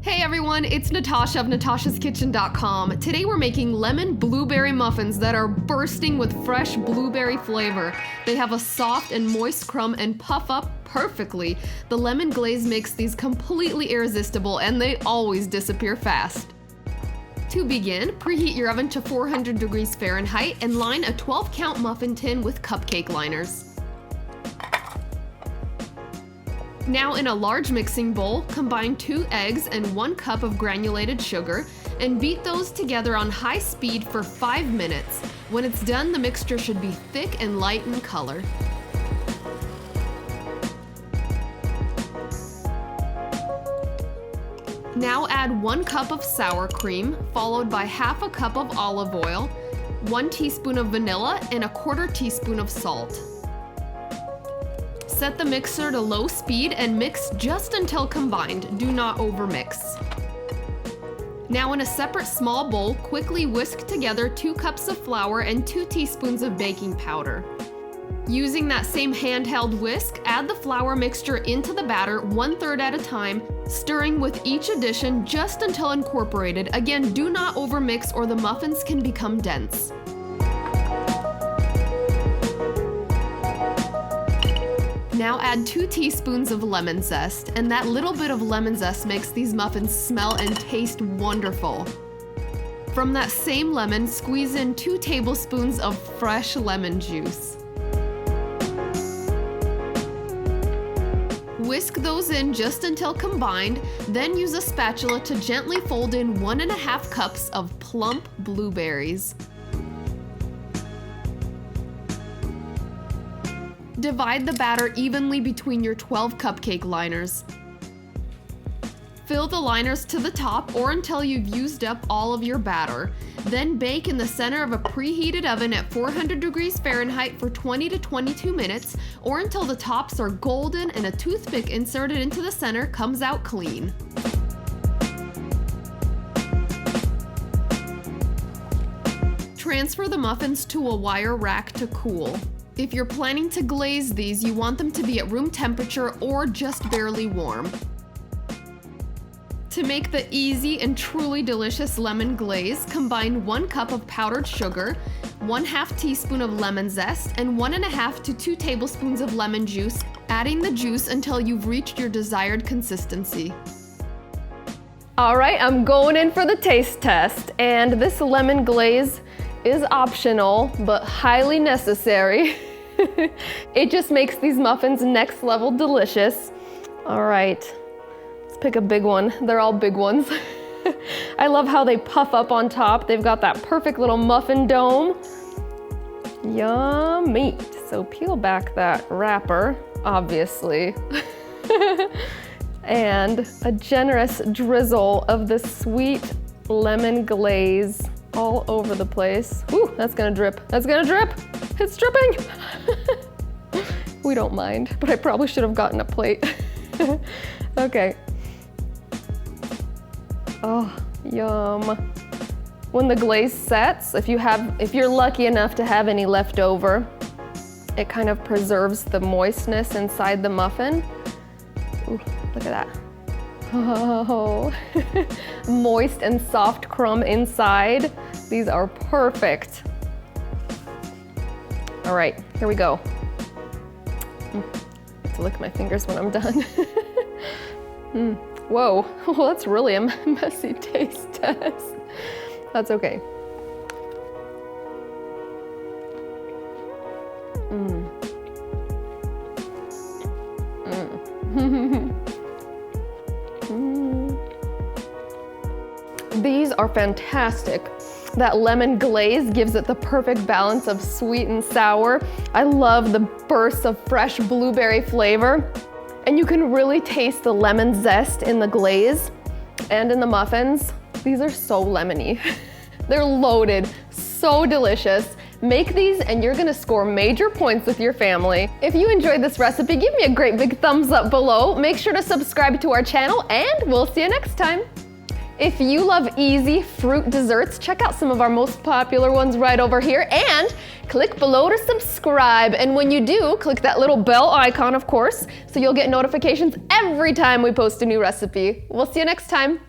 Hey everyone, it's Natasha of NatashasKitchen.com. Today we're making lemon blueberry muffins that are bursting with fresh blueberry flavor. They have a soft and moist crumb and puff up perfectly. The lemon glaze makes these completely irresistible and they always disappear fast. To begin, preheat your oven to 400 degrees Fahrenheit and line a 12-count muffin tin with cupcake liners. Now in a large mixing bowl, combine 2 eggs and 1 cup of granulated sugar and beat those together on high speed for 5 minutes. When it's done, the mixture should be thick and light in color. Now add 1 cup of sour cream, followed by half a cup of olive oil, 1 teaspoon of vanilla, and a 1/4 teaspoon of salt. Set the mixer to low speed and mix just until combined. Do not overmix. Now in a separate small bowl, quickly whisk together 2 cups of flour and 2 teaspoons of baking powder. Using that same handheld whisk, add the flour mixture into the batter 1/3 at a time, stirring with each addition just until incorporated. Again, do not overmix or the muffins can become dense. Now add 2 teaspoons of lemon zest, and that little bit of lemon zest makes these muffins smell and taste wonderful. From that same lemon, squeeze in 2 tablespoons of fresh lemon juice. Whisk those in just until combined, then use a spatula to gently fold in 1½ cups of plump blueberries. Divide the batter evenly between your 12 cupcake liners. Fill the liners to the top or until you've used up all of your batter. Then bake in the center of a preheated oven at 400 degrees Fahrenheit for 20 to 22 minutes or until the tops are golden and a toothpick inserted into the center comes out clean. Transfer the muffins to a wire rack to cool. If you're planning to glaze these, you want them to be at room temperature or just barely warm. To make the easy and truly delicious lemon glaze, combine 1 cup of powdered sugar, 1/2 teaspoon of lemon zest, and 1½ to 2 tablespoons of lemon juice, adding the juice until you've reached your desired consistency. All right, I'm going in for the taste test, and this lemon glaze is optional, but highly necessary. It just makes these muffins next level delicious. All right, let's pick a big one. They're all big ones. I love how they puff up on top. They've got that perfect little muffin dome. Yummy. So peel back that wrapper, obviously. And a generous drizzle of the sweet lemon glaze all over the place. Ooh, that's gonna drip. That's gonna drip. It's dripping. We don't mind, but I probably should have gotten a plate. Okay. Oh, yum. When the glaze sets, if you're lucky enough to have any left over, it kind of preserves the moistness inside the muffin. Ooh, look at that. Oh, moist and soft crumb inside. These are perfect. All right, here we go. I have to lick my fingers when I'm done. Whoa, well, that's really a messy taste test. That's okay. These are fantastic. That lemon glaze gives it the perfect balance of sweet and sour. I love the bursts of fresh blueberry flavor. And you can really taste the lemon zest in the glaze and in the muffins. These are so lemony. They're loaded, so delicious. Make these and you're gonna score major points with your family. If you enjoyed this recipe, give me a great big thumbs up below. Make sure to subscribe to our channel and we'll see you next time. If you love easy fruit desserts, check out some of our most popular ones right over here and click below to subscribe. And when you do, click that little bell icon, of course, so you'll get notifications every time we post a new recipe. We'll see you next time.